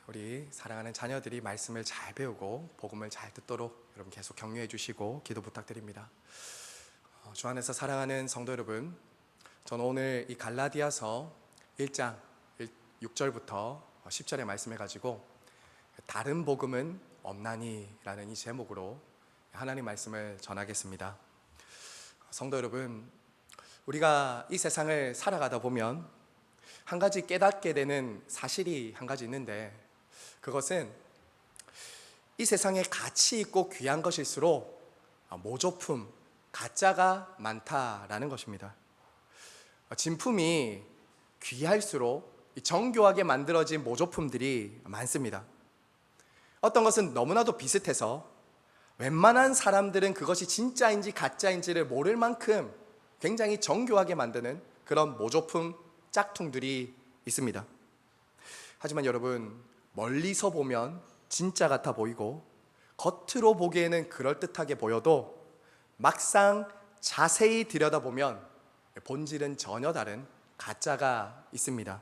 우리 사랑하는 자녀들이 말씀을 잘 배우고 복음을 잘 듣도록 여러분 계속 격려해 주시고 기도 부탁드립니다. 주 안에서 사랑하는 성도 여러분, 저는 오늘 이 갈라디아서 1장 6절부터 10절의 말씀해 가지고 다른 복음은 없나니 라는 이 제목으로 하나님 말씀을 전하겠습니다. 성도 여러분, 우리가 이 세상을 살아가다 보면 한 가지 깨닫게 되는 사실이 한 가지 있는데, 그것은 이 세상에 가치 있고 귀한 것일수록 모조품, 가짜가 많다라는 것입니다. 진품이 귀할수록 정교하게 만들어진 모조품들이 많습니다. 어떤 것은 너무나도 비슷해서 웬만한 사람들은 그것이 진짜인지 가짜인지를 모를 만큼 굉장히 정교하게 만드는 그런 모조품 짝퉁들이 있습니다. 하지만 여러분, 멀리서 보면 진짜 같아 보이고 겉으로 보기에는 그럴듯하게 보여도 막상 자세히 들여다보면 본질은 전혀 다른 가짜가 있습니다.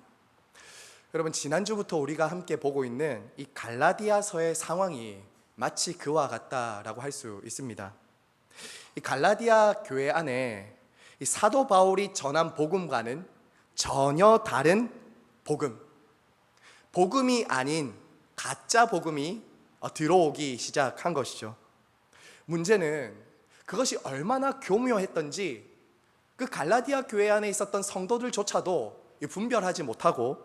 여러분, 지난주부터 우리가 함께 보고 있는 이 갈라디아서의 상황이 마치 그와 같다라고 할 수 있습니다. 이 갈라디아 교회 안에 이 사도 바울이 전한 복음과는 전혀 다른 복음이 아닌 가짜 복음이 들어오기 시작한 것이죠. 문제는 그것이 얼마나 교묘했던지 그 갈라디아 교회 안에 있었던 성도들조차도 분별하지 못하고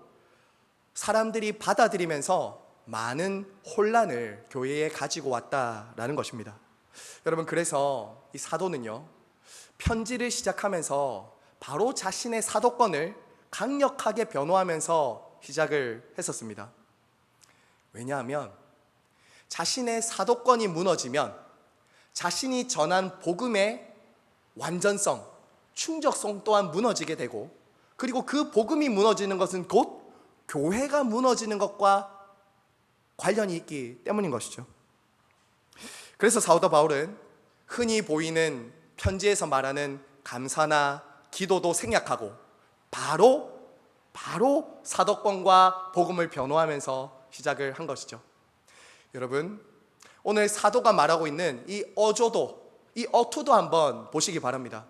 사람들이 받아들이면서 많은 혼란을 교회에 가지고 왔다라는 것입니다. 여러분, 그래서 이 사도는요, 편지를 시작하면서 바로 자신의 사도권을 강력하게 변호하면서 시작을 했었습니다. 왜냐하면 자신의 사도권이 무너지면 자신이 전한 복음의 완전성, 충족성 또한 무너지게 되고, 그리고 그 복음이 무너지는 것은 곧 교회가 무너지는 것과 관련이 있기 때문인 것이죠. 그래서 사도 바울은 흔히 보이는 편지에서 말하는 감사나 기도도 생략하고 바로 사도권과 복음을 변호하면서 시작을 한 것이죠. 여러분, 오늘 사도가 말하고 있는 이 어투도 한번 보시기 바랍니다.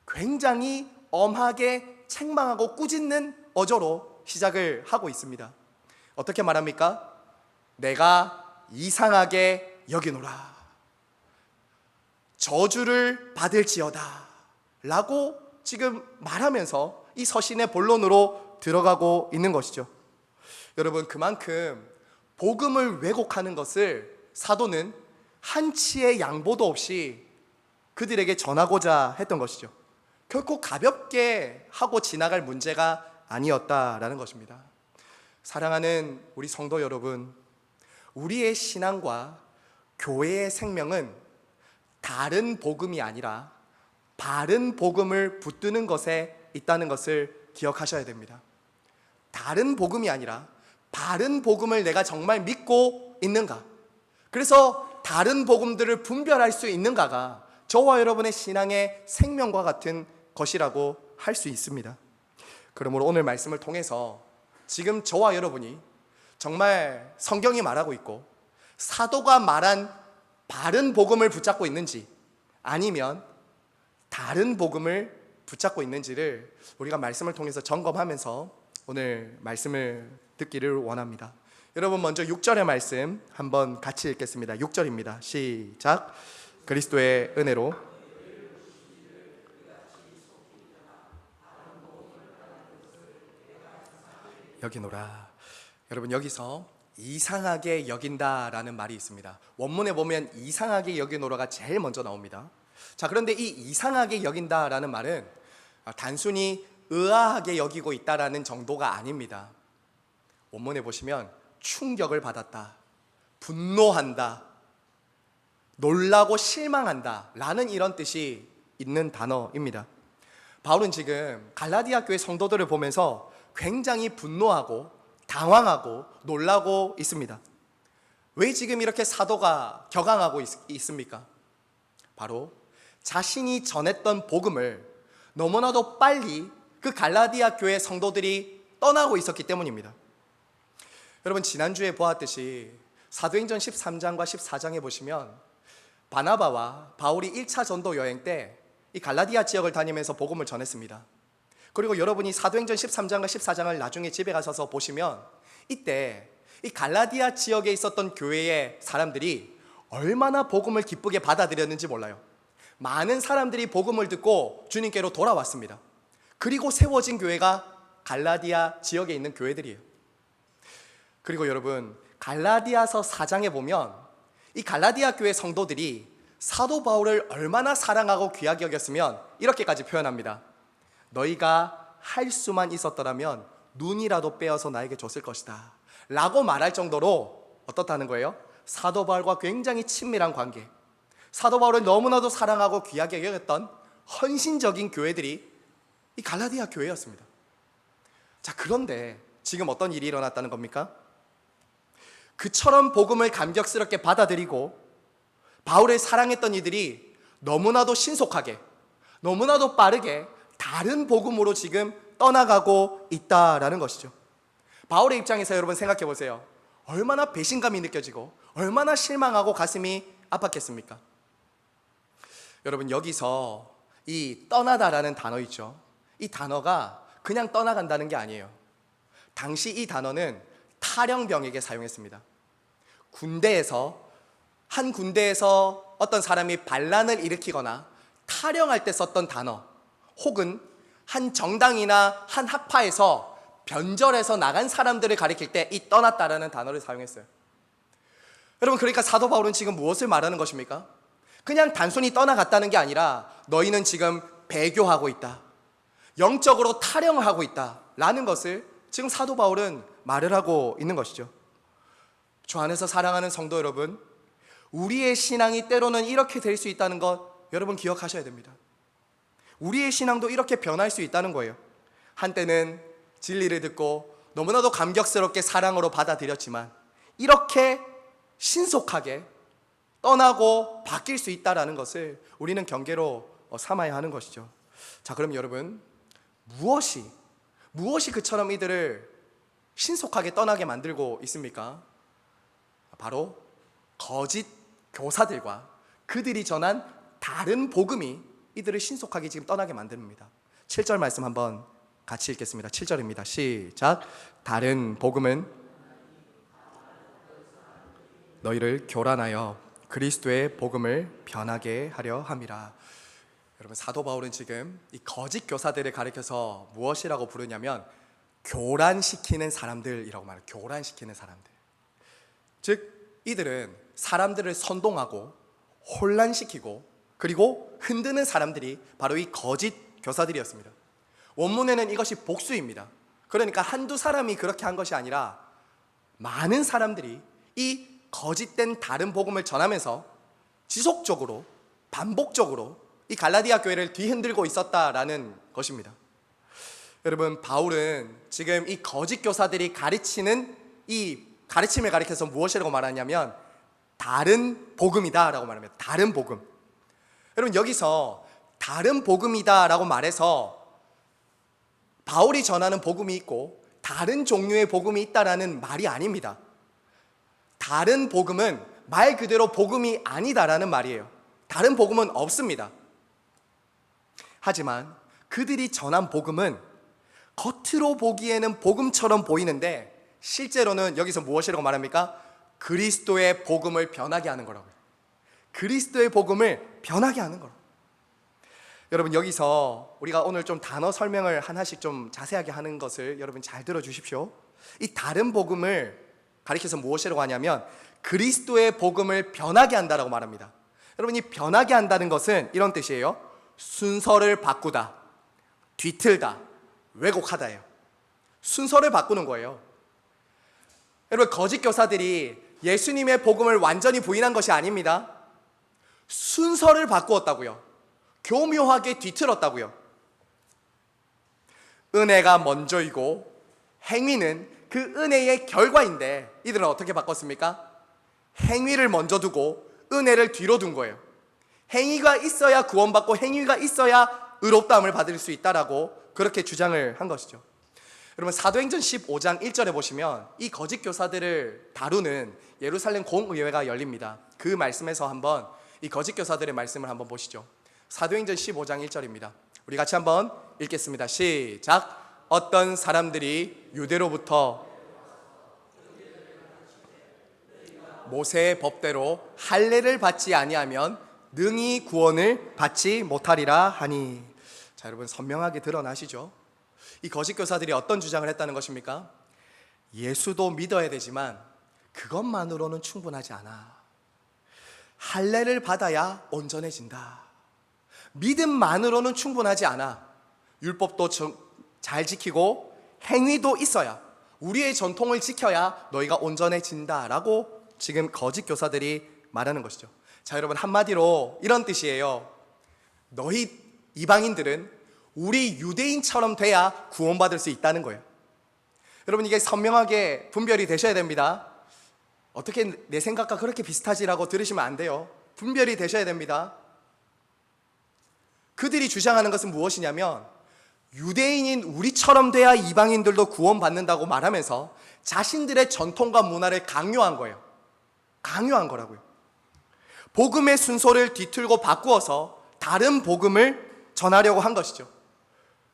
굉장히 엄하게 책망하고 꾸짖는 어조로 시작을 하고 있습니다. 어떻게 말합니까? 내가 이상하게 여기노라, 저주를 받을지어다 라고 지금 말하면서 이 서신의 본론으로 들어가고 있는 것이죠. 여러분, 그만큼 복음을 왜곡하는 것을 사도는 한치의 양보도 없이 그들에게 전하고자 했던 것이죠. 결코 가볍게 하고 지나갈 문제가 아니었다라는 것입니다. 사랑하는 우리 성도 여러분, 우리의 신앙과 교회의 생명은 다른 복음이 아니라 바른 복음을 붙드는 것에 있다는 것을 기억하셔야 됩니다. 다른 복음이 아니라 바른 복음을 내가 정말 믿고 있는가, 그래서 다른 복음들을 분별할 수 있는가가 저와 여러분의 신앙의 생명과 같은 것이라고 할 수 있습니다. 그러므로 오늘 말씀을 통해서 지금 저와 여러분이 정말 성경이 말하고 있고 사도가 말한 바른 복음을 붙잡고 있는지, 아니면 다른 복음을 붙잡고 있는지를 우리가 말씀을 통해서 점검하면서 오늘 말씀을 듣기를 원합니다. 여러분, 먼저 6절의 말씀 한번 같이 읽겠습니다. 6절입니다. 시작. 그리스도의 은혜로 여기노라. 여러분, 여기서 이상하게 여긴다라는 말이 있습니다. 원문에 보면 이상하게 여기노라가 제일 먼저 나옵니다. 자, 그런데 이 이상하게 여긴다라는 말은 단순히 의아하게 여기고 있다라는 정도가 아닙니다. 원문에 보시면 충격을 받았다, 분노한다, 놀라고 실망한다 라는 이런 뜻이 있는 단어입니다. 바울은 지금 갈라디아 교회 성도들을 보면서 굉장히 분노하고 당황하고 놀라고 있습니다. 왜 지금 이렇게 사도가 격앙하고 있습니까? 바로 자신이 전했던 복음을 너무나도 빨리 그 갈라디아 교회 성도들이 떠나고 있었기 때문입니다. 여러분 지난주에 보았듯이 사도행전 13장과 14장에 보시면 바나바와 바울이 1차 전도 여행 때 이 갈라디아 지역을 다니면서 복음을 전했습니다. 그리고 여러분이 사도행전 13장과 14장을 나중에 집에 가셔서 보시면 이때 이 갈라디아 지역에 있었던 교회의 사람들이 얼마나 복음을 기쁘게 받아들였는지 몰라요. 많은 사람들이 복음을 듣고 주님께로 돌아왔습니다. 그리고 세워진 교회가 갈라디아 지역에 있는 교회들이에요. 그리고 여러분 갈라디아서 4장에 보면 이 갈라디아 교회 성도들이 사도 바울을 얼마나 사랑하고 귀하게 여겼으면 이렇게까지 표현합니다. 너희가 할 수만 있었더라면 눈이라도 빼어서 나에게 줬을 것이다 라고 말할 정도로 어떻다는 거예요? 사도 바울과 굉장히 친밀한 관계, 사도 바울을 너무나도 사랑하고 귀하게 여겼던 헌신적인 교회들이 이 갈라디아 교회였습니다. 자, 그런데 지금 어떤 일이 일어났다는 겁니까? 그처럼 복음을 감격스럽게 받아들이고 바울을 사랑했던 이들이 너무나도 신속하게, 너무나도 빠르게 다른 복음으로 지금 떠나가고 있다라는 것이죠. 바울의 입장에서 여러분 생각해 보세요. 얼마나 배신감이 느껴지고 얼마나 실망하고 가슴이 아팠겠습니까? 여러분 여기서 이 떠나다라는 단어 있죠. 이 단어가 그냥 떠나간다는 게 아니에요. 당시 이 단어는 탈영병에게 사용했습니다. 한 군대에서 어떤 사람이 반란을 일으키거나 탈영할 때 썼던 단어, 혹은 한 정당이나 한 학파에서 변절해서 나간 사람들을 가리킬 때 이 떠났다라는 단어를 사용했어요. 여러분 그러니까 사도 바울은 지금 무엇을 말하는 것입니까? 그냥 단순히 떠나갔다는 게 아니라 너희는 지금 배교하고 있다, 영적으로 탈영하고 있다 라는 것을 지금 사도 바울은 말을 하고 있는 것이죠. 주 안에서 사랑하는 성도 여러분, 우리의 신앙이 때로는 이렇게 될 수 있다는 것 여러분 기억하셔야 됩니다. 우리의 신앙도 이렇게 변할 수 있다는 거예요. 한때는 진리를 듣고 너무나도 감격스럽게 사랑으로 받아들였지만 이렇게 신속하게 떠나고 바뀔 수 있다는 것을 우리는 경계로 삼아야 하는 것이죠. 자, 그럼 여러분 무엇이 그처럼 이들을 신속하게 떠나게 만들고 있습니까? 바로 거짓 교사들과 그들이 전한 다른 복음이 이들을 신속하게 지금 떠나게 만듭니다. 7절 말씀 한번 같이 읽겠습니다. 7절입니다. 시작. 다른 복음은 너희를 교란하여 그리스도의 복음을 변하게 하려 함이라. 여러분 사도 바울은 지금 이 거짓 교사들을 가리켜서 무엇이라고 부르냐면 교란시키는 사람들이라고 말해요. 교란시키는 사람들. 즉 이들은 사람들을 선동하고 혼란시키고 그리고 흔드는 사람들이 바로 이 거짓 교사들이었습니다. 원문에는 이것이 복수입니다. 그러니까 한두 사람이 그렇게 한 것이 아니라 많은 사람들이 이 거짓된 다른 복음을 전하면서 지속적으로 반복적으로 이 갈라디아 교회를 뒤흔들고 있었다라는 것입니다. 여러분 바울은 지금 이 거짓 교사들이 가르치는 이 가르침을 가리켜서 무엇이라고 말하냐면 다른 복음이다 라고 말합니다. 다른 복음. 여러분 여기서 다른 복음이다 라고 말해서 바울이 전하는 복음이 있고 다른 종류의 복음이 있다라는 말이 아닙니다. 다른 복음은 말 그대로 복음이 아니다라는 말이에요. 다른 복음은 없습니다. 하지만 그들이 전한 복음은 겉으로 보기에는 복음처럼 보이는데 실제로는 여기서 무엇이라고 말합니까? 그리스도의 복음을 변하게 하는 거라고요. 그리스도의 복음을 변하게 하는 거라고. 여러분 여기서 우리가 오늘 좀 단어 설명을 하나씩 좀 자세하게 하는 것을 여러분 잘 들어주십시오. 이 다른 복음을 가리켜서 무엇이라고 하냐면 그리스도의 복음을 변하게 한다라고 말합니다. 여러분 이 변하게 한다는 것은 이런 뜻이에요. 순서를 바꾸다, 뒤틀다, 왜곡하다예요. 순서를 바꾸는 거예요. 여러분 거짓 교사들이 예수님의 복음을 완전히 부인한 것이 아닙니다. 순서를 바꾸었다고요. 교묘하게 뒤틀었다고요. 은혜가 먼저이고 행위는 그 은혜의 결과인데 이들은 어떻게 바꿨습니까? 행위를 먼저 두고 은혜를 뒤로 둔 거예요. 행위가 있어야 구원받고 행위가 있어야 의롭다함을 받을 수 있다라고 그렇게 주장을 한 것이죠. 여러분 사도행전 15장 1절에 보시면 이 거짓 교사들을 다루는 예루살렘 공의회가 열립니다. 그 말씀에서 한번 이 거짓 교사들의 말씀을 한번 보시죠. 사도행전 15장 1절입니다. 우리 같이 한번 읽겠습니다. 시작. 어떤 사람들이 유대로부터 모세의 법대로 할례를 받지 아니하면 능히 구원을 받지 못하리라 하니. 자, 여러분 선명하게 드러나시죠? 이 거짓 교사들이 어떤 주장을 했다는 것입니까? 예수도 믿어야 되지만 그것만으로는 충분하지 않아. 할례를 받아야 온전해진다. 믿음만으로는 충분하지 않아. 율법도 잘 지키고 행위도 있어야, 우리의 전통을 지켜야 너희가 온전해진다라고 지금 거짓 교사들이 말하는 것이죠. 자, 여러분 한마디로 이런 뜻이에요. 너희 이방인들은 우리 유대인처럼 돼야 구원받을 수 있다는 거예요. 여러분 이게 선명하게 분별이 되셔야 됩니다. 어떻게 내 생각과 그렇게 비슷하지라고 들으시면 안 돼요. 분별이 되셔야 됩니다. 그들이 주장하는 것은 무엇이냐면 유대인인 우리처럼 돼야 이방인들도 구원받는다고 말하면서 자신들의 전통과 문화를 강요한 거예요. 강요한 거라고요. 복음의 순서를 뒤틀고 바꾸어서 다른 복음을 전하려고 한 것이죠.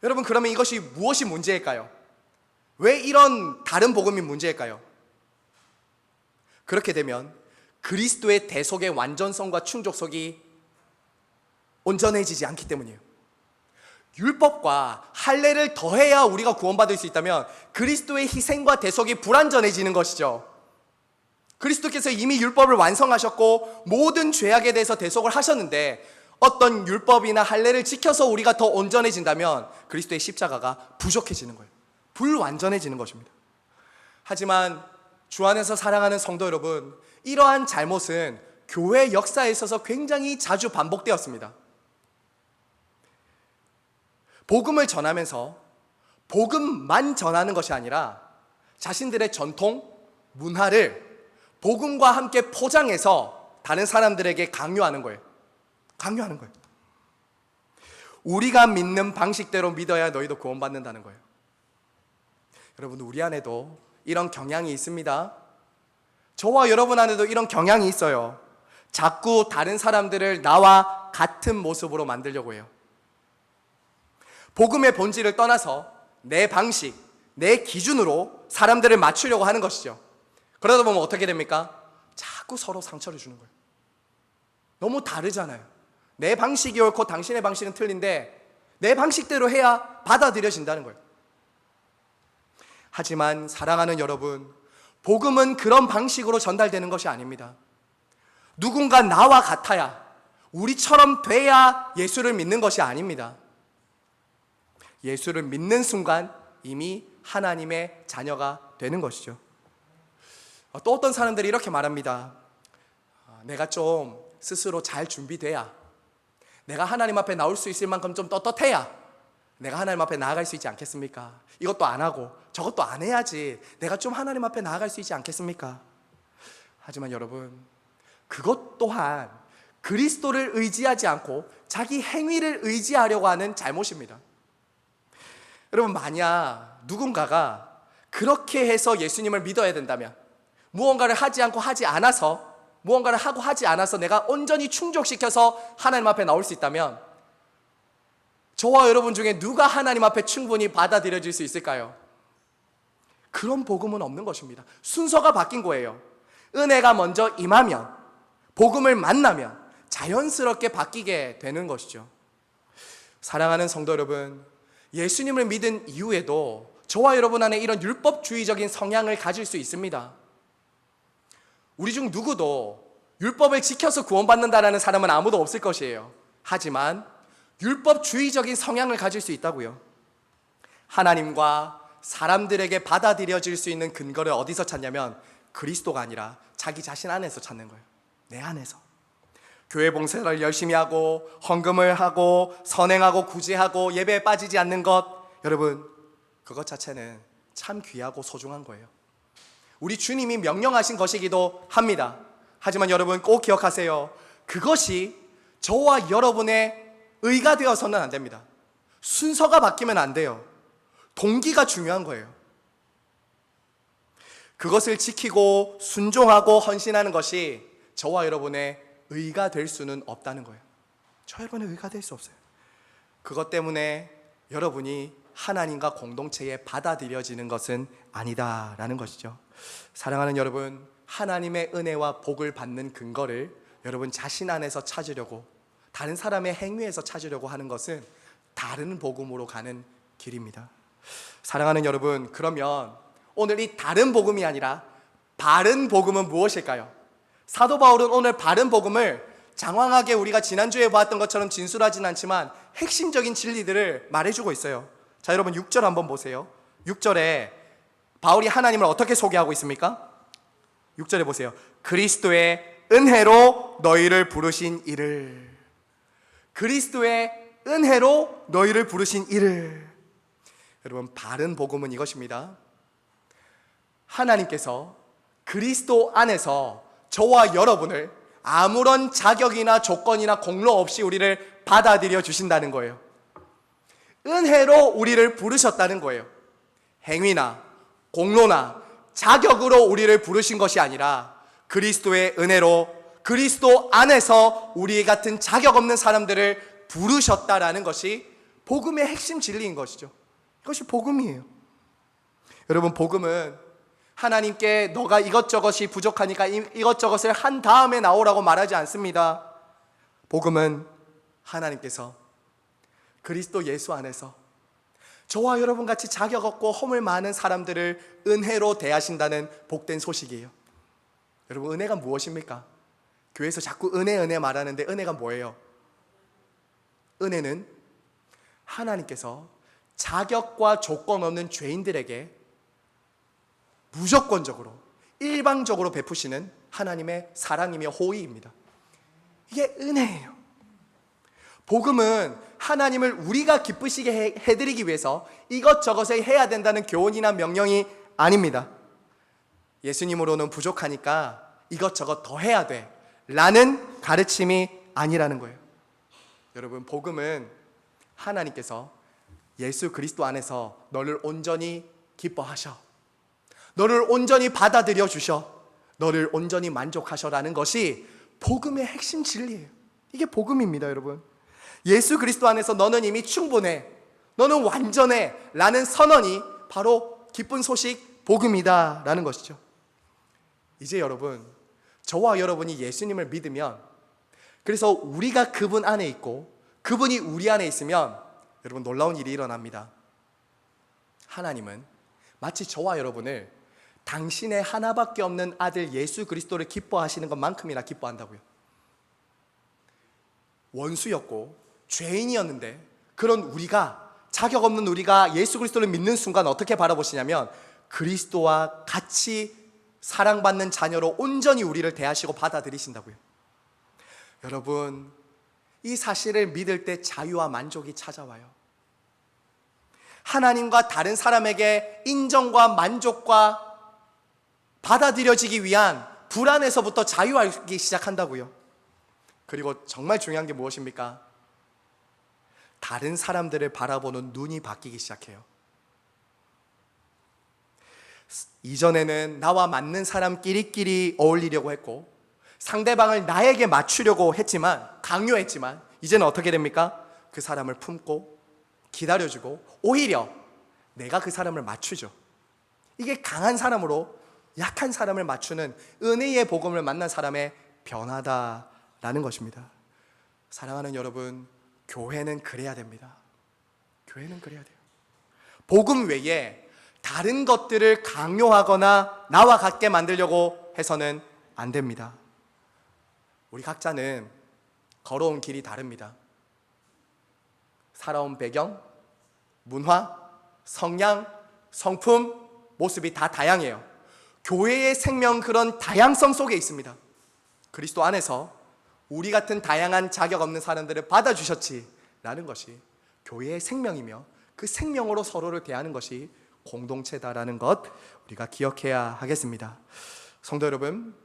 여러분 그러면 이것이 무엇이 문제일까요? 왜 이런 다른 복음이 문제일까요? 그렇게 되면 그리스도의 대속의 완전성과 충족성이 온전해지지 않기 때문이에요. 율법과 할례를 더해야 우리가 구원받을 수 있다면 그리스도의 희생과 대속이 불완전해지는 것이죠. 그리스도께서 이미 율법을 완성하셨고 모든 죄악에 대해서 대속을 하셨는데 어떤 율법이나 할례를 지켜서 우리가 더 온전해진다면 그리스도의 십자가가 부족해지는 거예요. 불완전해지는 것입니다. 하지만 주 안에서 사랑하는 성도 여러분, 이러한 잘못은 교회 역사에 있어서 굉장히 자주 반복되었습니다. 복음을 전하면서 복음만 전하는 것이 아니라 자신들의 전통, 문화를 복음과 함께 포장해서 다른 사람들에게 강요하는 거예요. 강요하는 거예요. 우리가 믿는 방식대로 믿어야 너희도 구원받는다는 거예요. 여러분 우리 안에도 이런 경향이 있습니다. 저와 여러분 안에도 이런 경향이 있어요. 자꾸 다른 사람들을 나와 같은 모습으로 만들려고 해요. 복음의 본질을 떠나서 내 방식, 내 기준으로 사람들을 맞추려고 하는 것이죠. 그러다 보면 어떻게 됩니까? 자꾸 서로 상처를 주는 거예요. 너무 다르잖아요. 내 방식이 옳고 당신의 방식은 틀린데 내 방식대로 해야 받아들여진다는 거예요. 하지만 사랑하는 여러분, 복음은 그런 방식으로 전달되는 것이 아닙니다. 누군가 나와 같아야, 우리처럼 돼야 예수를 믿는 것이 아닙니다. 예수를 믿는 순간 이미 하나님의 자녀가 되는 것이죠. 또 어떤 사람들이 이렇게 말합니다. 내가 좀 스스로 잘 준비돼야, 내가 하나님 앞에 나올 수 있을 만큼 좀 떳떳해야 내가 하나님 앞에 나아갈 수 있지 않겠습니까? 이것도 안 하고 저것도 안 해야지 내가 좀 하나님 앞에 나아갈 수 있지 않겠습니까? 하지만 여러분, 그것 또한 그리스도를 의지하지 않고 자기 행위를 의지하려고 하는 잘못입니다. 여러분, 만약 누군가가 그렇게 해서 예수님을 믿어야 된다면, 무언가를 하지 않고 하지 않아서, 무언가를 하고 하지 않아서 내가 온전히 충족시켜서 하나님 앞에 나올 수 있다면, 저와 여러분 중에 누가 하나님 앞에 충분히 받아들여질 수 있을까요? 그런 복음은 없는 것입니다. 순서가 바뀐 거예요. 은혜가 먼저 임하면, 복음을 만나면 자연스럽게 바뀌게 되는 것이죠. 사랑하는 성도 여러분, 예수님을 믿은 이후에도 저와 여러분 안에 이런 율법주의적인 성향을 가질 수 있습니다. 우리 중 누구도 율법을 지켜서 구원받는다라는 사람은 아무도 없을 것이에요. 하지만 율법주의적인 성향을 가질 수 있다고요. 하나님과 사람들에게 받아들여질 수 있는 근거를 어디서 찾냐면 그리스도가 아니라 자기 자신 안에서 찾는 거예요. 내 안에서. 교회 봉사를 열심히 하고 헌금을 하고 선행하고 구제하고 예배에 빠지지 않는 것, 여러분, 그것 자체는 참 귀하고 소중한 거예요. 우리 주님이 명령하신 것이기도 합니다. 하지만 여러분 꼭 기억하세요. 그것이 저와 여러분의 의가 되어서는 안 됩니다. 순서가 바뀌면 안 돼요. 동기가 중요한 거예요. 그것을 지키고 순종하고 헌신하는 것이 저와 여러분의 의가 될 수는 없다는 거예요. 저와 여러분의 의가 될 수 없어요. 그것 때문에 여러분이 하나님과 공동체에 받아들여지는 것은 아니다라는 것이죠. 사랑하는 여러분, 하나님의 은혜와 복을 받는 근거를 여러분 자신 안에서 찾으려고, 다른 사람의 행위에서 찾으려고 하는 것은 다른 복음으로 가는 길입니다. 사랑하는 여러분, 그러면 오늘 이 다른 복음이 아니라 바른 복음은 무엇일까요? 사도 바울은 오늘 바른 복음을 장황하게 우리가 지난주에 보았던 것처럼 진술하진 않지만 핵심적인 진리들을 말해주고 있어요. 자, 여러분 6절 한번 보세요. 6절에 바울이 하나님을 어떻게 소개하고 있습니까? 6절에 보세요. 그리스도의 은혜로 너희를 부르신 이를. 그리스도의 은혜로 너희를 부르신 이를. 여러분, 바른 복음은 이것입니다. 하나님께서 그리스도 안에서 저와 여러분을 아무런 자격이나 조건이나 공로 없이 우리를 받아들여 주신다는 거예요. 은혜로 우리를 부르셨다는 거예요. 행위나 공로나 자격으로 우리를 부르신 것이 아니라 그리스도의 은혜로 그리스도 안에서 우리 같은 자격 없는 사람들을 부르셨다라는 것이 복음의 핵심 진리인 것이죠. 이것이 복음이에요. 여러분, 복음은 하나님께 너가 이것저것이 부족하니까 이것저것을 한 다음에 나오라고 말하지 않습니다. 복음은 하나님께서 그리스도 예수 안에서 저와 여러분 같이 자격 없고 허물 많은 사람들을 은혜로 대하신다는 복된 소식이에요. 여러분, 은혜가 무엇입니까? 교회에서 자꾸 은혜 말하는데 은혜가 뭐예요? 은혜는 하나님께서 자격과 조건 없는 죄인들에게 무조건적으로 일방적으로 베푸시는 하나님의 사랑이며 호의입니다. 이게 은혜예요. 복음은 하나님을 우리가 기쁘시게 해드리기 위해서 이것저것을 해야 된다는 교훈이나 명령이 아닙니다. 예수님으로는 부족하니까 이것저것 더 해야 돼 라는 가르침이 아니라는 거예요. 여러분, 복음은 하나님께서 예수 그리스도 안에서 너를 온전히 기뻐하셔, 너를 온전히 받아들여 주셔, 너를 온전히 만족하셔라는 것이 복음의 핵심 진리예요. 이게 복음입니다, 여러분. 예수 그리스도 안에서 너는 이미 충분해, 너는 완전해 라는 선언이 바로 기쁜 소식 복음이다 라는 것이죠. 이제 여러분, 저와 여러분이 예수님을 믿으면, 그래서 우리가 그분 안에 있고 그분이 우리 안에 있으면 여러분, 놀라운 일이 일어납니다. 하나님은 마치 저와 여러분을 당신의 하나밖에 없는 아들 예수 그리스도를 기뻐하시는 것만큼이나 기뻐한다고요. 원수였고 죄인이었는데 그런 우리가, 자격 없는 우리가 예수 그리스도를 믿는 순간 어떻게 바라보시냐면 그리스도와 같이 사랑받는 자녀로 온전히 우리를 대하시고 받아들이신다고요. 여러분, 이 사실을 믿을 때 자유와 만족이 찾아와요. 하나님과 다른 사람에게 인정과 만족과 받아들여지기 위한 불안에서부터 자유하기 시작한다고요. 그리고 정말 중요한 게 무엇입니까? 다른 사람들을 바라보는 눈이 바뀌기 시작해요. 이전에는 나와 맞는 사람끼리끼리 어울리려고 했고 상대방을 나에게 맞추려고 했지만, 강요했지만, 이제는 어떻게 됩니까? 그 사람을 품고 기다려주고 오히려 내가 그 사람을 맞추죠. 이게 강한 사람으로 약한 사람을 맞추는 은혜의 복음을 만난 사람의 변화다라는 것입니다. 사랑하는 여러분, 교회는 그래야 됩니다. 교회는 그래야 돼요. 복음 외에 다른 것들을 강요하거나 나와 같게 만들려고 해서는 안 됩니다. 우리 각자는 걸어온 길이 다릅니다. 살아온 배경, 문화, 성향, 성품, 모습이 다 다양해요. 교회의 생명, 그런 다양성 속에 있습니다. 그리스도 안에서 우리 같은 다양한 자격 없는 사람들을 받아주셨지라는 것이 교회의 생명이며 그 생명으로 서로를 대하는 것이 공동체다라는 것 우리가 기억해야 하겠습니다. 성도 여러분,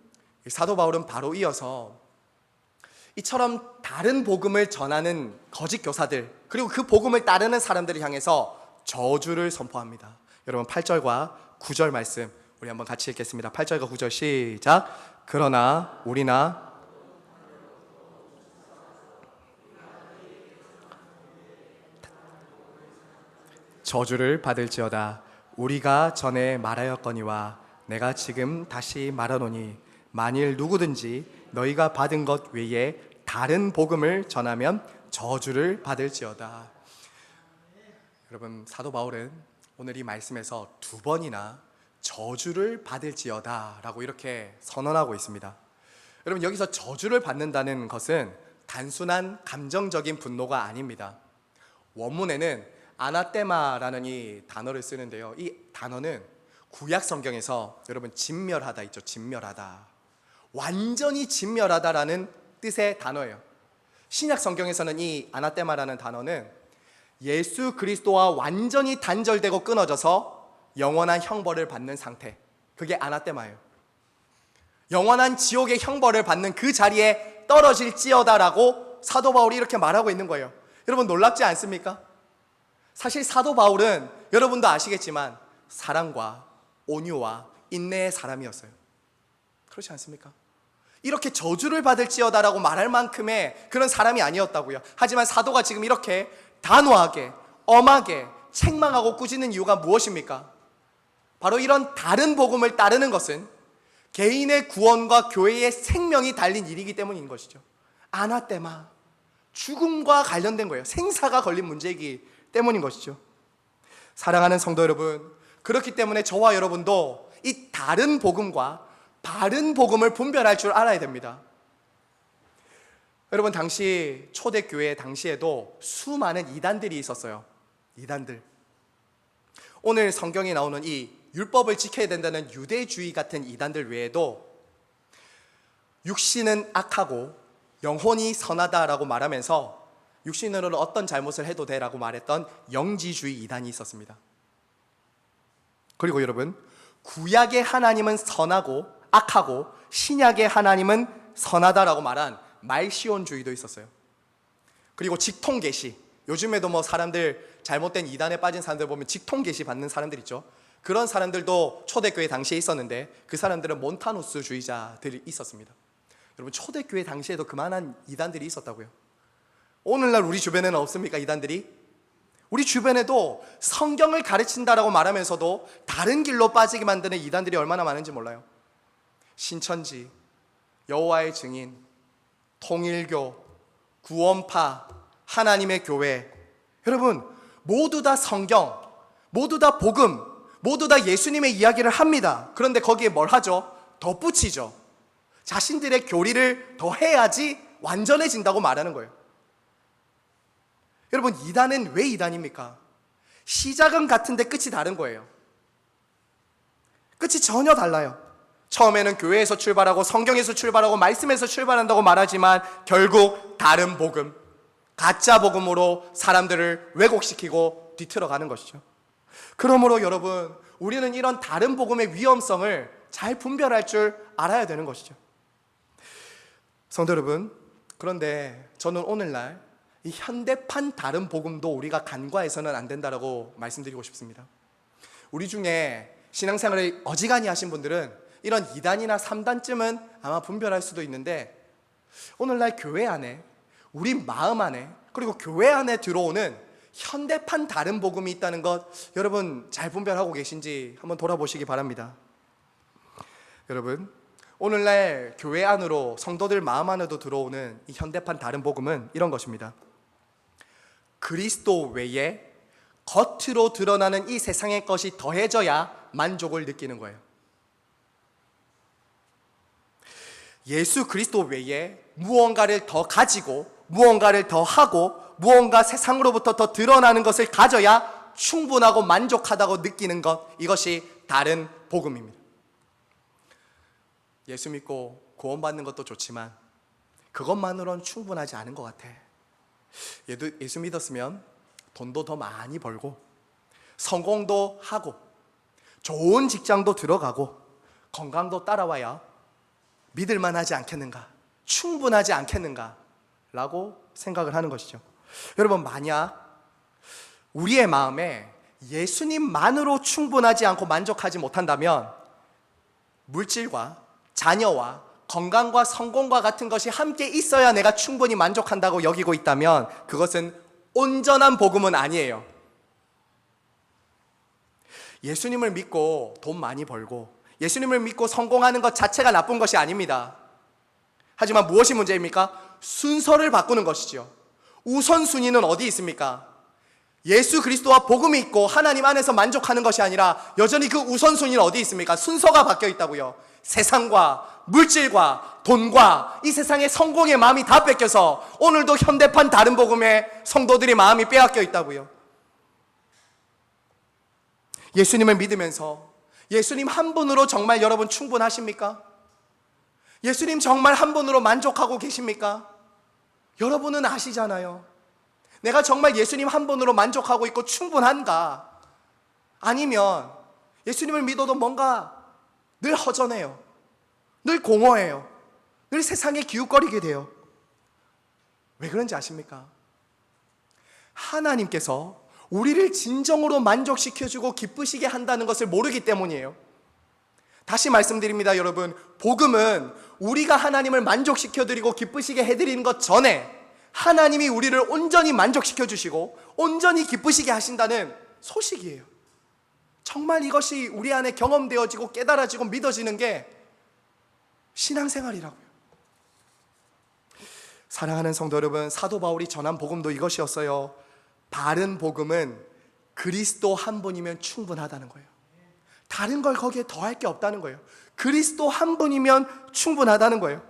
사도 바울은 바로 이어서 이처럼 다른 복음을 전하는 거짓 교사들, 그리고 그 복음을 따르는 사람들을 향해서 저주를 선포합니다. 여러분 8절과 9절 말씀 우리 한번 같이 읽겠습니다. 8절과 9절 시작. 그러나 우리나 저주를 받을지어다. 우리가 전에 말하였거니와 내가 지금 다시 말하노니 만일 누구든지 너희가 받은 것 외에 다른 복음을 전하면 저주를 받을지어다. 여러분 사도 바울은 오늘 이 말씀에서 두 번이나 저주를 받을지어다 라고 이렇게 선언하고 있습니다. 여러분 여기서 저주를 받는다는 것은 단순한 감정적인 분노가 아닙니다. 원문에는 아나테마라는 이 단어를 쓰는데요, 이 단어는 구약 성경에서 여러분 진멸하다 있죠. 진멸하다, 완전히 진멸하다라는 뜻의 단어예요. 신약 성경에서는 이 아나테마라는 단어는 예수 그리스도와 완전히 단절되고 끊어져서 영원한 형벌을 받는 상태, 그게 아나테마예요. 영원한 지옥의 형벌을 받는 그 자리에 떨어질지어다라고 사도 바울이 이렇게 말하고 있는 거예요. 여러분 놀랍지 않습니까? 사실 사도 바울은 여러분도 아시겠지만 사랑과 온유와 인내의 사람이었어요. 그렇지 않습니까? 이렇게 저주를 받을지어다라고 말할 만큼의 그런 사람이 아니었다고요. 하지만 사도가 지금 이렇게 단호하게 엄하게 책망하고 꾸짖는 이유가 무엇입니까? 바로 이런 다른 복음을 따르는 것은 개인의 구원과 교회의 생명이 달린 일이기 때문인 것이죠. 아나테마, 죽음과 관련된 거예요. 생사가 걸린 문제이기 때문인 것이죠. 사랑하는 성도 여러분, 그렇기 때문에 저와 여러분도 이 다른 복음과 바른 복음을 분별할 줄 알아야 됩니다. 여러분 당시 초대교회 당시에도 수많은 이단들이 있었어요. 이단들. 오늘 성경에 나오는 이 율법을 지켜야 된다는 유대주의 같은 이단들 외에도 육신은 악하고 영혼이 선하다라고 말하면서 육신으로는 어떤 잘못을 해도 돼라고 말했던 영지주의 이단이 있었습니다. 그리고 여러분 구약의 하나님은 선하고 악하고 신약의 하나님은 선하다라고 말한 말시온주의도 있었어요. 그리고 직통계시, 요즘에도 뭐 사람들 잘못된 이단에 빠진 사람들 보면 직통계시 받는 사람들 있죠. 그런 사람들도 초대교회 당시에 있었는데 그 사람들은 몬타누스주의자들이 있었습니다. 여러분 초대교회 당시에도 그만한 이단들이 있었다고요. 오늘날 우리 주변에는 없습니까? 이단들이? 우리 주변에도 성경을 가르친다라고 말하면서도 다른 길로 빠지게 만드는 이단들이 얼마나 많은지 몰라요. 신천지, 여호와의 증인, 통일교, 구원파, 하나님의 교회, 여러분 모두 다 성경, 모두 다 복음, 모두 다 예수님의 이야기를 합니다. 그런데 거기에 뭘 하죠? 덧붙이죠. 자신들의 교리를 더 해야지 완전해진다고 말하는 거예요. 여러분 이단은 왜 이단입니까? 시작은 같은데 끝이 다른 거예요. 끝이 전혀 달라요. 처음에는 교회에서 출발하고 성경에서 출발하고 말씀에서 출발한다고 말하지만 결국 다른 복음, 가짜 복음으로 사람들을 왜곡시키고 뒤틀어가는 것이죠. 그러므로 여러분 우리는 이런 다른 복음의 위험성을 잘 분별할 줄 알아야 되는 것이죠. 성도 여러분, 그런데 저는 오늘날 이 현대판 다른 복음도 우리가 간과해서는 안 된다라고 말씀드리고 싶습니다. 우리 중에 신앙생활을 어지간히 하신 분들은 이런 2단이나 3단쯤은 아마 분별할 수도 있는데 오늘날 교회 안에, 우리 마음 안에, 그리고 교회 안에 들어오는 현대판 다른 복음이 있다는 것 여러분 잘 분별하고 계신지 한번 돌아보시기 바랍니다. 여러분 오늘날 교회 안으로 성도들 마음 안에도 들어오는 이 현대판 다른 복음은 이런 것입니다. 그리스도 외에 겉으로 드러나는 이 세상의 것이 더해져야 만족을 느끼는 거예요. 예수 그리스도 외에 무언가를 더 가지고 무언가를 더 하고 무언가 세상으로부터 더 드러나는 것을 가져야 충분하고 만족하다고 느끼는 것, 이것이 다른 복음입니다. 예수 믿고 구원받는 것도 좋지만 그것만으로는 충분하지 않은 것 같아. 예수 믿었으면 돈도 더 많이 벌고 성공도 하고 좋은 직장도 들어가고 건강도 따라와야 믿을만 하지 않겠는가, 충분하지 않겠는가 라고 생각을 하는 것이죠. 여러분 만약 우리의 마음에 예수님만으로 충분하지 않고 만족하지 못한다면 물질과 자녀와 건강과 성공과 같은 것이 함께 있어야 내가 충분히 만족한다고 여기고 있다면 그것은 온전한 복음은 아니에요. 예수님을 믿고 돈 많이 벌고 예수님을 믿고 성공하는 것 자체가 나쁜 것이 아닙니다. 하지만 무엇이 문제입니까? 순서를 바꾸는 것이죠. 우선순위는 어디 있습니까? 예수 그리스도와 복음이 있고 하나님 안에서 만족하는 것이 아니라 여전히 그 우선순위는 어디 있습니까? 순서가 바뀌어 있다고요. 세상과 물질과 돈과 이 세상의 성공의 마음이 다 뺏겨서 오늘도 현대판 다른 복음의 성도들의 마음이 빼앗겨 있다고요. 예수님을 믿으면서 예수님 한 분으로 정말 여러분 충분하십니까? 예수님 정말 한 분으로 만족하고 계십니까? 여러분은 아시잖아요. 내가 정말 예수님 한 분으로 만족하고 있고 충분한가? 아니면 예수님을 믿어도 뭔가 늘 허전해요. 늘 공허해요. 늘 세상에 기웃거리게 돼요. 왜 그런지 아십니까? 하나님께서 우리를 진정으로 만족시켜주고 기쁘시게 한다는 것을 모르기 때문이에요. 다시 말씀드립니다, 여러분. 복음은 우리가 하나님을 만족시켜드리고 기쁘시게 해드리는 것 전에 하나님이 우리를 온전히 만족시켜주시고 온전히 기쁘시게 하신다는 소식이에요. 정말 이것이 우리 안에 경험되어지고 깨달아지고 믿어지는 게 신앙생활이라고요. 사랑하는 성도 여러분, 사도 바울이 전한 복음도 이것이었어요. 바른 복음은 그리스도 한 분이면 충분하다는 거예요. 다른 걸 거기에 더할 게 없다는 거예요. 그리스도 한 분이면 충분하다는 거예요.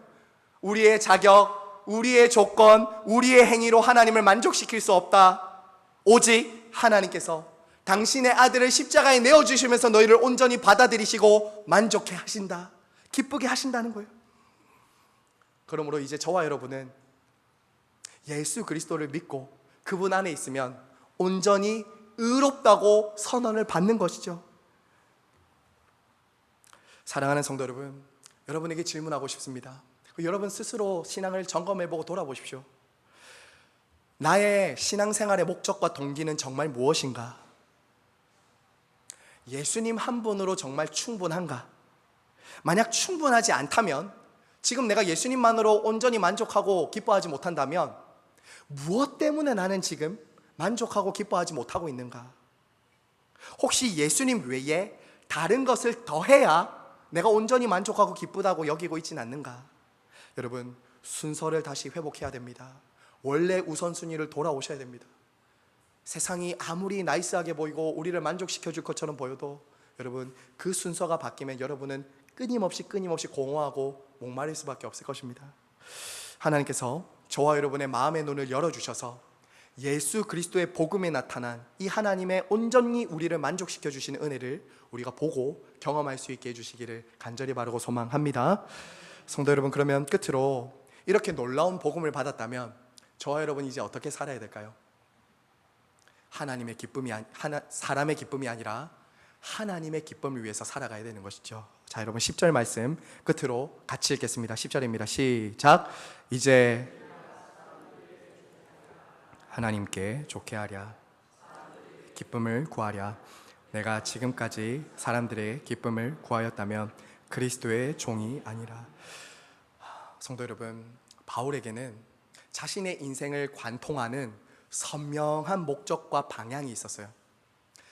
우리의 자격, 우리의 조건, 우리의 행위로 하나님을 만족시킬 수 없다. 오직 하나님께서 당신의 아들을 십자가에 내어주시면서 너희를 온전히 받아들이시고 만족해 하신다. 기쁘게 하신다는 거예요. 그러므로 이제 저와 여러분은 예수 그리스도를 믿고 그분 안에 있으면 온전히 의롭다고 선언을 받는 것이죠. 사랑하는 성도 여러분, 여러분에게 질문하고 싶습니다. 여러분 스스로 신앙을 점검해보고 돌아보십시오. 나의 신앙생활의 목적과 동기는 정말 무엇인가? 예수님 한 분으로 정말 충분한가? 만약 충분하지 않다면, 지금 내가 예수님만으로 온전히 만족하고 기뻐하지 못한다면 무엇 때문에 나는 지금 만족하고 기뻐하지 못하고 있는가? 혹시 예수님 외에 다른 것을 더해야 내가 온전히 만족하고 기쁘다고 여기고 있진 않는가? 여러분, 순서를 다시 회복해야 됩니다. 원래 우선순위를 돌아오셔야 됩니다. 세상이 아무리 나이스하게 보이고 우리를 만족시켜줄 것처럼 보여도 여러분, 그 순서가 바뀌면 여러분은 끊임없이 공허하고 목마를 수밖에 없을 것입니다. 하나님께서 저와 여러분의 마음의 눈을 열어주셔서 예수 그리스도의 복음에 나타난 이 하나님의 온전히 우리를 만족시켜 주시는 은혜를 우리가 보고 경험할 수 있게 해주시기를 간절히 바라고 소망합니다. 성도 여러분, 그러면 끝으로 이렇게 놀라운 복음을 받았다면 저와 여러분 이제 어떻게 살아야 될까요? 사람의 기쁨이 아니라 하나님의 기쁨을 위해서 살아가야 되는 것이죠. 자, 여러분 10절 말씀 끝으로 같이 읽겠습니다. 10절입니다. 시작. 이제 하나님께 좋게 하랴, 기쁨을 구하랴. 내가 지금까지 사람들의 기쁨을 구하였다면 그리스도의 종이 아니라. 성도 여러분, 바울에게는 자신의 인생을 관통하는 선명한 목적과 방향이 있었어요.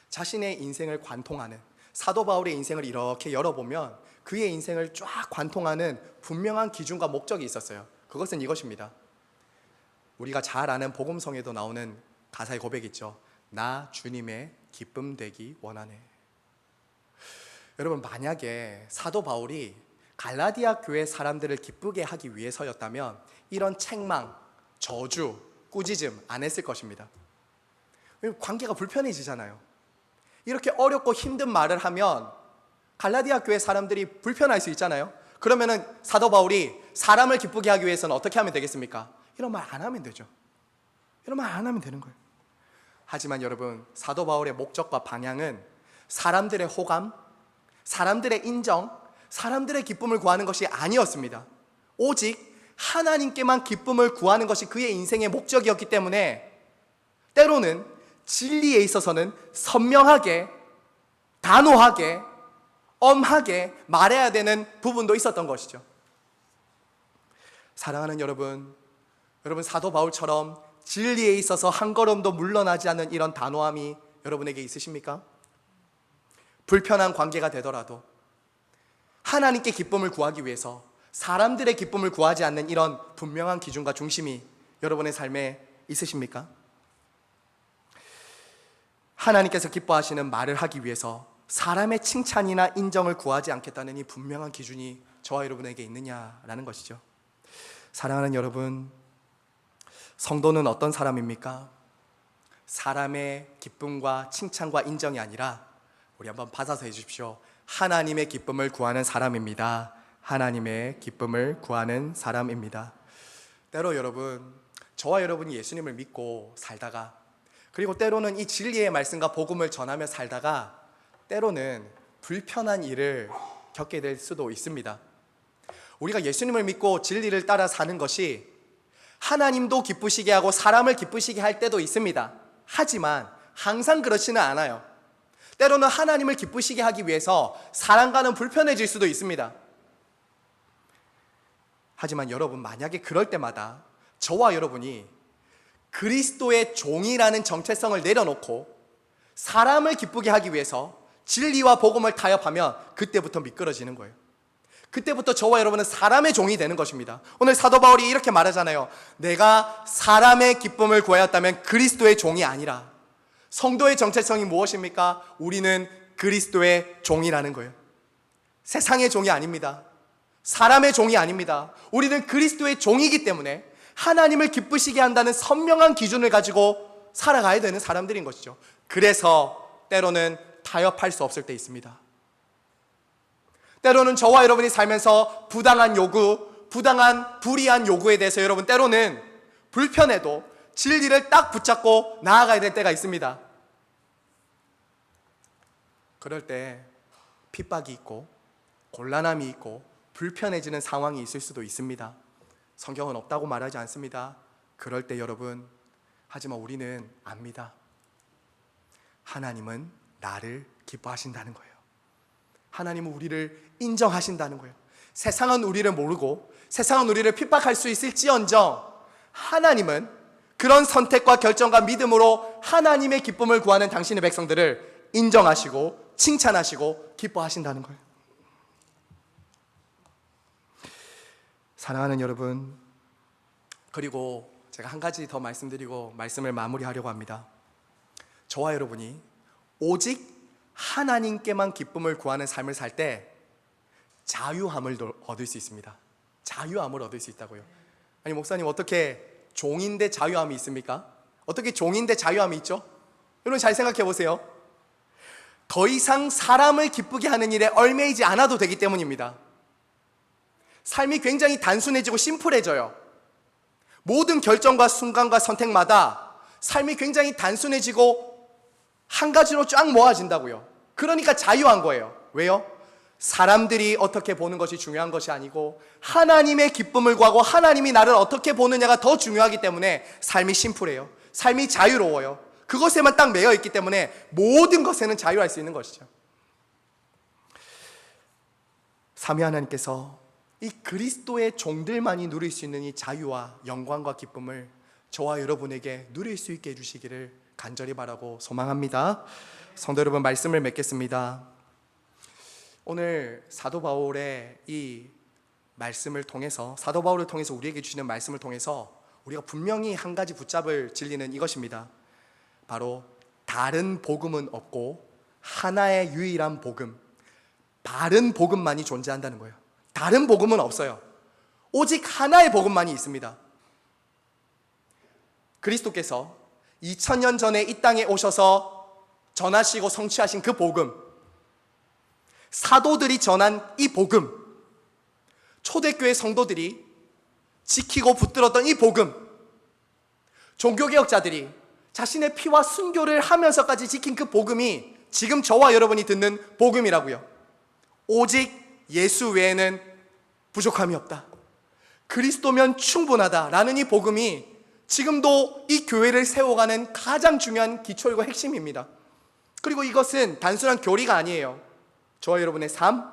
자신의 인생을 관통하는, 사도 바울의 인생을 이렇게 열어보면 그의 인생을 쫙 관통하는 분명한 기준과 목적이 있었어요. 그것은 이것입니다. 우리가 잘 아는 복음성에도 나오는 가사의 고백이 있죠. 나 주님의 기쁨 되기 원하네. 여러분, 만약에 사도 바울이 갈라디아 교회 사람들을 기쁘게 하기 위해서였다면 이런 책망, 저주, 꾸짖음 안 했을 것입니다. 관계가 불편해지잖아요. 이렇게 어렵고 힘든 말을 하면 갈라디아 교회 사람들이 불편할 수 있잖아요. 그러면은 사도 바울이 사람을 기쁘게 하기 위해서는 어떻게 하면 되겠습니까? 이런 말 안 하면 되죠. 이런 말 안 하면 되는 거예요. 하지만 여러분, 사도 바울의 목적과 방향은 사람들의 호감, 사람들의 인정, 사람들의 기쁨을 구하는 것이 아니었습니다. 오직 하나님께만 기쁨을 구하는 것이 그의 인생의 목적이었기 때문에 때로는 진리에 있어서는 선명하게, 단호하게, 엄하게 말해야 되는 부분도 있었던 것이죠. 사랑하는 여러분, 사도 바울처럼 진리에 있어서 한 걸음도 물러나지 않는 이런 단호함이 여러분에게 있으십니까? 불편한 관계가 되더라도 하나님께 기쁨을 구하기 위해서 사람들의 기쁨을 구하지 않는 이런 분명한 기준과 중심이 여러분의 삶에 있으십니까? 하나님께서 기뻐하시는 말을 하기 위해서 사람의 칭찬이나 인정을 구하지 않겠다는 이 분명한 기준이 저와 여러분에게 있느냐라는 것이죠. 사랑하는 여러분, 성도는 어떤 사람입니까? 사람의 기쁨과 칭찬과 인정이 아니라 우리 한번 받아서 해주십시오. 하나님의 기쁨을 구하는 사람입니다. 하나님의 기쁨을 구하는 사람입니다. 때로 여러분, 저와 여러분이 예수님을 믿고 살다가, 그리고 때로는 이 진리의 말씀과 복음을 전하며 살다가 때로는 불편한 일을 겪게 될 수도 있습니다. 우리가 예수님을 믿고 진리를 따라 사는 것이 하나님도 기쁘시게 하고 사람을 기쁘시게 할 때도 있습니다. 하지만 항상 그렇지는 않아요. 때로는 하나님을 기쁘시게 하기 위해서 사람과는 불편해질 수도 있습니다. 하지만 여러분, 만약에 그럴 때마다 저와 여러분이 그리스도의 종이라는 정체성을 내려놓고 사람을 기쁘게 하기 위해서 진리와 복음을 타협하면 그때부터 미끄러지는 거예요. 그때부터 저와 여러분은 사람의 종이 되는 것입니다. 오늘 사도 바울이 이렇게 말하잖아요. 내가 사람의 기쁨을 구하였다면 그리스도의 종이 아니라. 성도의 정체성이 무엇입니까? 우리는 그리스도의 종이라는 거예요. 세상의 종이 아닙니다. 사람의 종이 아닙니다. 우리는 그리스도의 종이기 때문에 하나님을 기쁘시게 한다는 선명한 기준을 가지고 살아가야 되는 사람들인 것이죠. 그래서 때로는 타협할 수 없을 때 있습니다. 때로는 저와 여러분이 살면서 부당한 요구, 불이한 요구에 대해서 여러분 때로는 불편해도 진리를 딱 붙잡고 나아가야 될 때가 있습니다. 그럴 때 핍박이 있고 곤란함이 있고 불편해지는 상황이 있을 수도 있습니다. 성경은 없다고 말하지 않습니다. 그럴 때 여러분, 하지만 우리는 압니다. 하나님은 나를 기뻐하신다는 거예요. 하나님은 우리를 인정하신다는 거예요. 세상은 우리를 모르고 세상은 우리를 핍박할 수 있을지언정 하나님은 그런 선택과 결정과 믿음으로 하나님의 기쁨을 구하는 당신의 백성들을 인정하시고 칭찬하시고 기뻐하신다는 거예요. 사랑하는 여러분, 그리고 제가 한 가지 더 말씀드리고 말씀을 마무리하려고 합니다. 저와 여러분이 오직 하나님께만 기쁨을 구하는 삶을 살 때 자유함을 얻을 수 있습니다. 자유함을 얻을 수 있다고요. 아니 목사님, 어떻게 종인데 자유함이 있습니까? 어떻게 종인데 자유함이 있죠? 여러분 잘 생각해 보세요. 더 이상 사람을 기쁘게 하는 일에 얽매이지 않아도 되기 때문입니다. 삶이 굉장히 단순해지고 심플해져요. 모든 결정과 순간과 선택마다 삶이 굉장히 단순해지고 한 가지로 쫙 모아진다고요. 그러니까 자유한 거예요. 왜요? 사람들이 어떻게 보는 것이 중요한 것이 아니고 하나님의 기쁨을 구하고 하나님이 나를 어떻게 보느냐가 더 중요하기 때문에 삶이 심플해요. 삶이 자유로워요. 그것에만 딱 매여 있기 때문에 모든 것에는 자유할 수 있는 것이죠. 삼위 하나님께서 이 그리스도의 종들만이 누릴 수 있는 이 자유와 영광과 기쁨을 저와 여러분에게 누릴 수 있게 해주시기를 간절히 바라고 소망합니다. 성도 여러분, 말씀을 맺겠습니다. 오늘 사도 바울의 이 말씀을 통해서, 사도 바울을 통해서 우리에게 주시는 말씀을 통해서 우리가 분명히 한 가지 붙잡을 진리는 이것입니다. 바로 다른 복음은 없고 하나의 유일한 복음, 바른 복음만이 존재한다는 거예요. 다른 복음은 없어요. 오직 하나의 복음만이 있습니다. 그리스도께서 2000년 전에 이 땅에 오셔서 전하시고 성취하신 그 복음, 사도들이 전한 이 복음, 초대교회 성도들이 지키고 붙들었던 이 복음, 종교개혁자들이 자신의 피와 순교를 하면서까지 지킨 그 복음이 지금 저와 여러분이 듣는 복음이라고요. 오직 예수 외에는 부족함이 없다, 그리스도면 충분하다라는 이 복음이 지금도 이 교회를 세워가는 가장 중요한 기초이고 핵심입니다. 그리고 이것은 단순한 교리가 아니에요. 저와 여러분의 삶,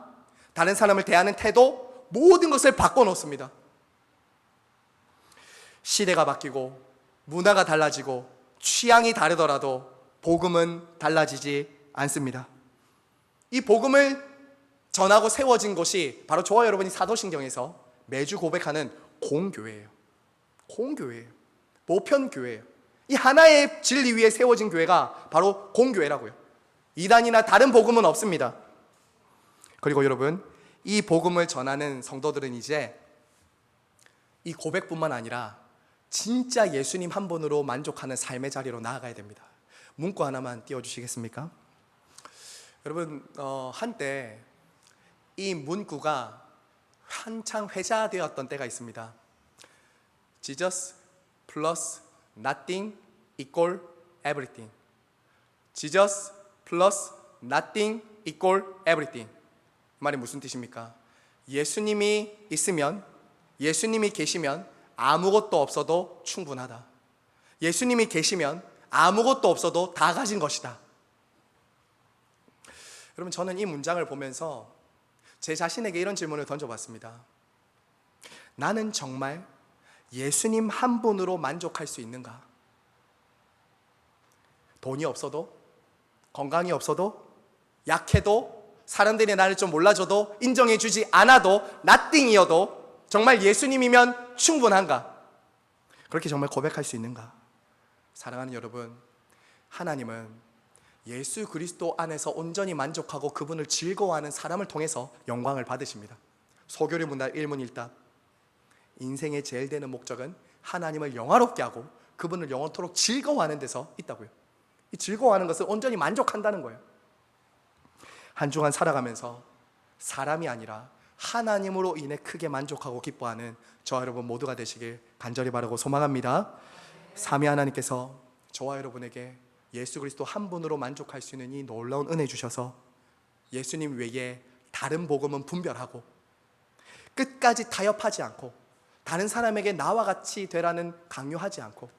다른 사람을 대하는 태도, 모든 것을 바꿔놓습니다. 시대가 바뀌고 문화가 달라지고 취향이 다르더라도 복음은 달라지지 않습니다. 이 복음을 전하고 세워진 곳이 바로 저와 여러분이 사도신경에서 매주 고백하는 공교회예요. 공교회예요. 보편교회예요. 이 하나의 진리 위에 세워진 교회가 바로 공교회라고요. 이단이나 다른 복음은 없습니다. 그리고 여러분, 이 복음을 전하는 성도들은 이제 이 고백뿐만 아니라 진짜 예수님 한 분으로 만족하는 삶의 자리로 나아가야 됩니다. 문구 하나만 띄워주시겠습니까? 여러분, 한때 이 문구가 한창 회자되었던 때가 있습니다. Jesus plus nothing equal everything. Jesus plus nothing equal everything. 이 말이 무슨 뜻입니까? 예수님이 있으면, 예수님이 계시면 아무것도 없어도 충분하다. 예수님이 계시면 아무것도 없어도 다 가진 것이다. 여러분, 저는 이 문장을 보면서 제 자신에게 이런 질문을 던져봤습니다. 나는 정말 예수님 한 분으로 만족할 수 있는가? 돈이 없어도, 건강이 없어도, 약해도, 사람들이 나를 좀 몰라줘도, 인정해주지 않아도, nothing이어도 정말 예수님이면 충분한가? 그렇게 정말 고백할 수 있는가? 사랑하는 여러분, 하나님은 예수 그리스도 안에서 온전히 만족하고 그분을 즐거워하는 사람을 통해서 영광을 받으십니다. 소교리 문답 1문 1답. 인생의 제일 되는 목적은 하나님을 영화롭게 하고 그분을 영원토록 즐거워하는 데서 있다고요. 이 즐거워하는 것은 온전히 만족한다는 거예요. 한 주간 살아가면서 사람이 아니라 하나님으로 인해 크게 만족하고 기뻐하는 저와 여러분 모두가 되시길 간절히 바라고 소망합니다. 삼위 하나님께서 저와 여러분에게 예수 그리스도 한 분으로 만족할 수 있는 이 놀라운 은혜 주셔서 예수님 외에 다른 복음은 분별하고 끝까지 타협하지 않고 다른 사람에게 나와 같이 되라는 강요하지 않고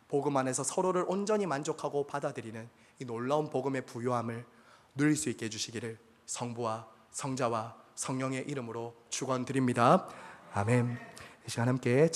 복음 안에서 서로를 온전히 만족하고 받아들이는 이 놀라운 복음의 부요함을 누릴 수 있게 해주시기를 성부와 성자와 성령의 이름으로 축원드립니다. 아멘. 이 시간 함께